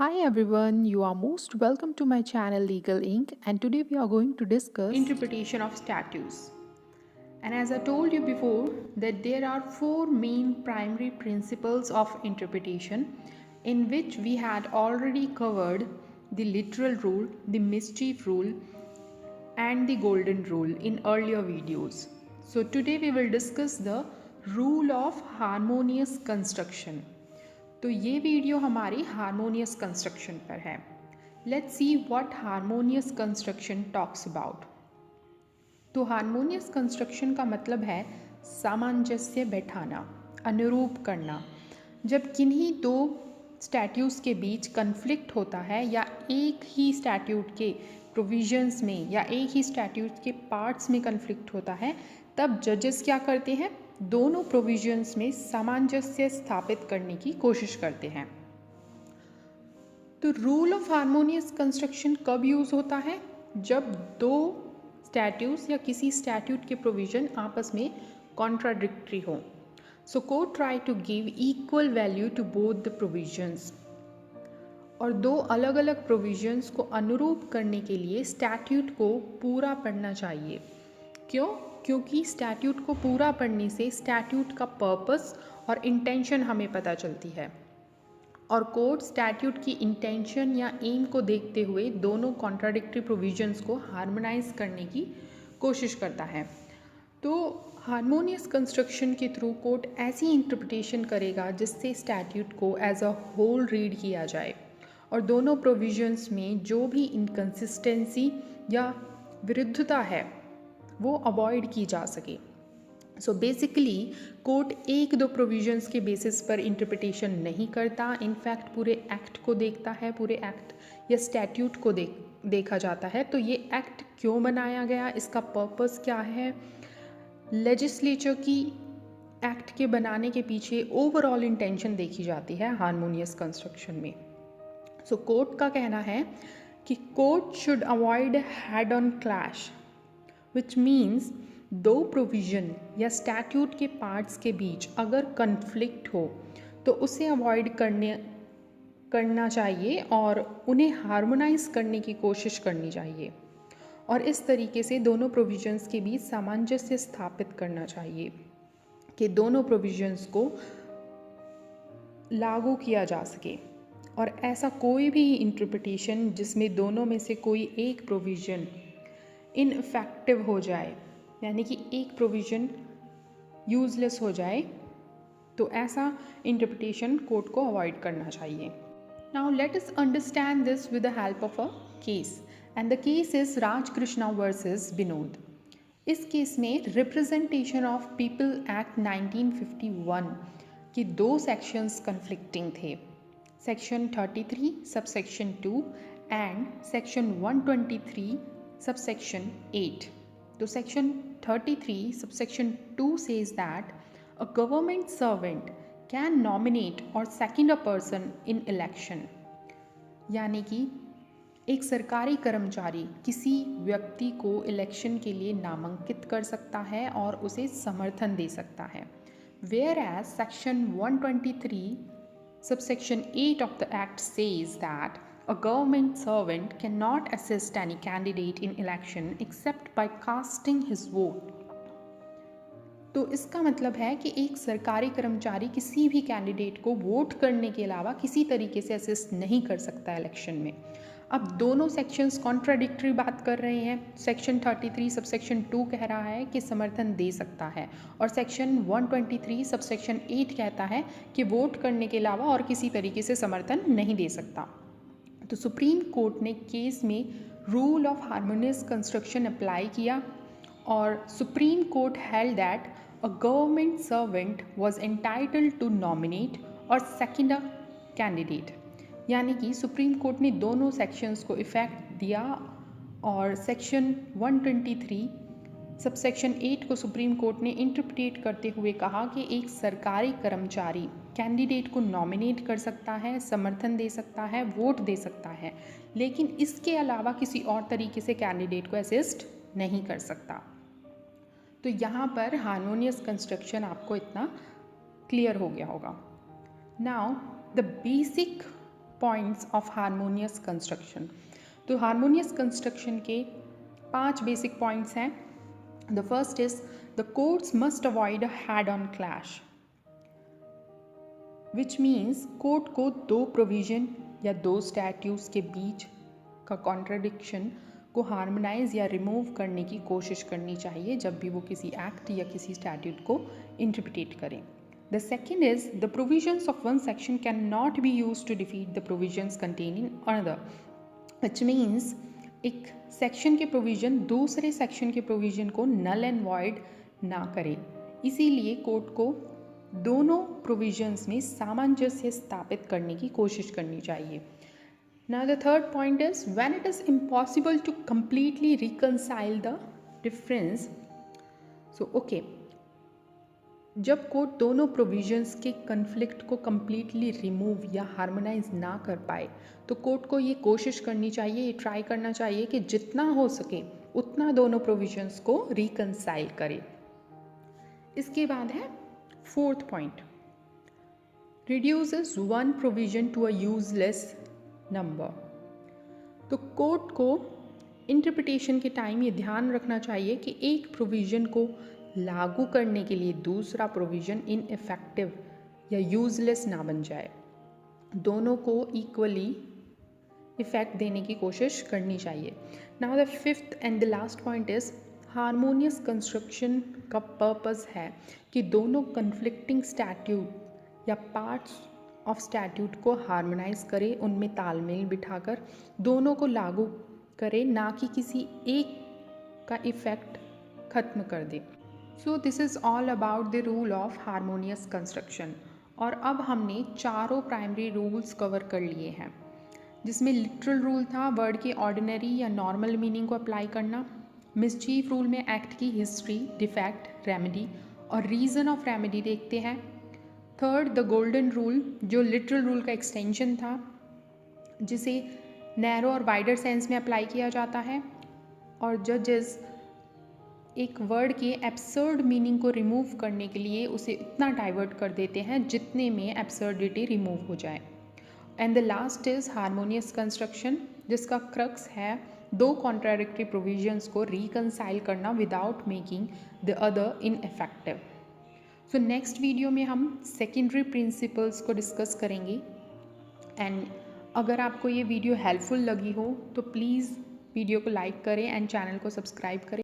Hi everyone, you are most welcome to my channel Legal Inc. And today we are going to discuss interpretation of statutes. And as I told you before, that there are four main primary principles of interpretation in which we had already covered the literal rule, the mischief rule, and the golden rule in earlier videos. So today we will discuss the rule of harmonious construction. तो ये video हमारी harmonious construction पर है. Let's see what harmonious construction talks about. तो harmonious construction का मतलब है सामंजस्य बैठाना, अनुरूप करना. जब किन्हीं दो स्टैट्यूट्स के बीच कन्फ्लिक्ट होता है या एक ही स्टैट्यूट के प्रोविजंस में या एक ही स्टैट्यूट के पार्ट्स में कन्फ्लिक्ट होता है, तब जजेस क्या करते हैं, दोनों प्रोविजंस में सामंजस्य स्थापित करने की कोशिश करते हैं. तो रूल ऑफ हारमोनियस कंस्ट्रक्शन कब यूज़ होता है, जब दो स्टैट्यूट्स या किसी स्टैट्यूट के प्रोविजन आपस में कॉन्ट्राडिक्टरी हो. So court try to give equal value to both the provisions. और दो अलग अलग प्रोविजंस को अनुरूप करने के लिए स्टैट्यूट को पूरा पढ़ना चाहिए. क्यों? क्योंकि स्टैट्यूट को पूरा पढ़ने से स्टैट्यूट का पर्पस और इंटेंशन हमें पता चलती है. और कोर्ट स्टैट्यूट की इंटेंशन या एम को देखते हुए दोनों कॉन्ट्राडिक्टरी प्रोविजंस को हार्मोनाइज करने की कोशिश करता है. तो हार्मोनियस कंस्ट्रक्शन के थ्रू कोर्ट ऐसी इंटरप्रिटेशन करेगा जिससे स्टैट्यूट को एज अ होल रीड किया जाए और दोनों प्रोविजंस में जो भी इनकन्सिस्टेंसी या विरुद्धता है वो अवॉइड की जा सके. सो बेसिकली कोर्ट एक दो प्रोविजंस के बेसिस पर इंटरप्रिटेशन नहीं करता. इनफैक्ट पूरे एक्ट को देखता है, पूरे एक्ट या स्टैट्यूट को देखा जाता है. तो ये एक्ट क्यों बनाया गया, इसका पर्पस क्या है, लेजिस्लेचर की एक्ट के बनाने के पीछे ओवरऑल इंटेंशन देखी जाती है हार्मोनियस कंस्ट्रक्शन में. सो कोर्ट का कहना है कि court should avoid head on clash, which means दो प्रोविज़न या स्टैट्यूट के पार्ट्स के बीच अगर कन्फ्लिक्ट हो तो उसे अवॉइड करना चाहिए और उन्हें हार्मोनाइज करने की कोशिश करनी चाहिए. और इस तरीके से दोनों प्रोविजंस के बीच सामंजस्य स्थापित करना चाहिए कि दोनों प्रोविजंस को लागू किया जा सके. और ऐसा कोई भी इंटरप्रिटेशन जिसमें दोनों में से कोई एक प्रोविज़न इनफेक्टिव हो जाए, यानी कि एक प्रोविज़न यूजलेस हो जाए, तो ऐसा इंटरप्रिटेशन कोर्ट को अवॉइड करना चाहिए. Now let us understand this with the help of a case, and the case is Raj Krishna versus Vinod. इस केस में रिप्रेजेंटेशन ऑफ पीपल एक्ट 1951 के दो सेक्शंस कन्फ्लिक्टिंग थे, section 33 subsection 2 and section 123 subsection 8. तो section 33 subsection 2 says that a government servant can nominate or second a person in election. यानी कि एक सरकारी कर्मचारी किसी व्यक्ति को इलेक्शन के लिए नामांकित कर सकता है और उसे समर्थन दे सकता है. Whereas section 123 subsection 8 of the act says that a government servant cannot assist any candidate in election except by casting his vote. तो इसका मतलब है कि एक सरकारी कर्मचारी किसी भी कैंडिडेट को वोट करने के अलावा किसी तरीके से असिस्ट नहीं कर सकता इलेक्शन में. अब दोनों सेक्शंस कॉन्ट्राडिक्टरी बात कर रहे हैं. सेक्शन 33 सबसेक्शन 2 कह रहा है कि समर्थन दे सकता है और सेक्शन 123 सबसेक्शन 8 कहता है कि वोट करने के अलावा और किसी तरीके से समर्थन नहीं दे सकता. तो सुप्रीम कोर्ट ने केस में rule of harmonious construction apply किया और Supreme Court held that a government servant was entitled to nominate और सेकंड अ कैंडिडेट. यानी कि सुप्रीम कोर्ट ने दोनों सेक्शंस को इफेक्ट दिया और सेक्शन 123 सबसेक्शन 8 को सुप्रीम कोर्ट ने इंटरप्रेट करते हुए कहा कि एक सरकारी कर्मचारी कैंडिडेट को नॉमिनेट कर सकता है, समर्थन दे सकता है, वोट दे सकता है, लेकिन इसके अलावा किसी और तरीके से कैंडिडेट को असिस्ट नहीं कर सकता. तो यहाँ पर हार्मोनियस कंस्ट्रक्शन आपको इतना क्लियर हो गया होगा. Now the basic points of harmonious construction. तो हारमोनियस कंस्ट्रक्शन के 5 बेसिक पॉइंट्स हैं। The first is the courts must avoid a head on clash, which means court को 2 प्रोविजन या 2 स्टैट्यूट्स के बीच का कॉन्ट्रडिक्शन को हार्मोनाइज या रिमूव करने की कोशिश करनी चाहिए जब भी वो किसी एक्ट या किसी स्टैट्यूट को इंटरप्रिटेट करें। The second is the provisions of one section can not be use to defeat the provisions contain in another, which means एक सेक्शन के प्रोविजन दूसरे सेक्शन के प्रोविजन को नल एंड वॉइड ना करे। इसीलिए कोर्ट को दोनों प्रोविजंस में सामंजस्य स्थापित करने की कोशिश करनी चाहिए। Now the third point is when it is impossible to completely reconcile the difference. So okay, जब कोर्ट दोनों प्रोविजंस के कन्फ्लिक्ट को कम्प्लीटली रिमूव या हार्मोनाइज ना कर पाए तो कोर्ट को ये कोशिश करनी चाहिए, ये ट्राई करना चाहिए कि जितना हो सके उतना दोनों प्रोविजंस को रिकंसाइल करे। इसके बाद है fourth point, reduces one provision to a useless number. तो कोर्ट को इंटरप्रिटेशन के टाइम ये ध्यान रखना चाहिए कि एक प्रोविज़न को लागू करने के लिए दूसरा प्रोविज़न इनइफेक्टिव या यूजलेस ना बन जाए। दोनों को इक्वली इफेक्ट देने की कोशिश करनी चाहिए। Now the fifth and the last point is harmonious construction का पर्पस है कि दोनों कन्फ्लिक्टिंग स्टैट्यूट या पार्ट्स ऑफ स्टैट्यूट को हार्मोनाइज करे, उनमें तालमेल बिठाकर दोनों को लागू करे, ना कि किसी एक का इफ़ेक्ट ख़त्म कर दे। So this is all about the rule of harmonious construction. और अब हमने चारों प्राइमरी रूल्स कवर कर लिए हैं, जिसमें लिटरल रूल था वर्ड के ऑर्डिनरी या नॉर्मल मीनिंग को अप्लाई करना, मिसचीफ रूल में एक्ट की हिस्ट्री, डिफेक्ट, रेमेडी और रीज़न ऑफ रेमेडी देखते हैं। थर्ड द गोल्डन रूल जो लिटरल रूल का एक्सटेंशन था, जिसे नैरो और वाइडर सेंस में अप्लाई किया जाता है, और जजेस एक वर्ड के एब्सर्ड मीनिंग को रिमूव करने के लिए उसे इतना डाइवर्ट कर देते हैं जितने में एब्सर्डिटी रिमूव हो जाए। And the last is harmonious construction, जिसका क्रक्स है 2 कॉन्ट्राडिक्टरी प्रोविजंस को रिकंसाइल करना without making the other ineffective. So next video में हम सेकेंडरी प्रिंसिपल्स को डिस्कस करेंगे। एंड अगर आपको ये वीडियो हेल्पफुल लगी हो तो प्लीज़ वीडियो को लाइक करें एंड चैनल को सब्सक्राइब करें।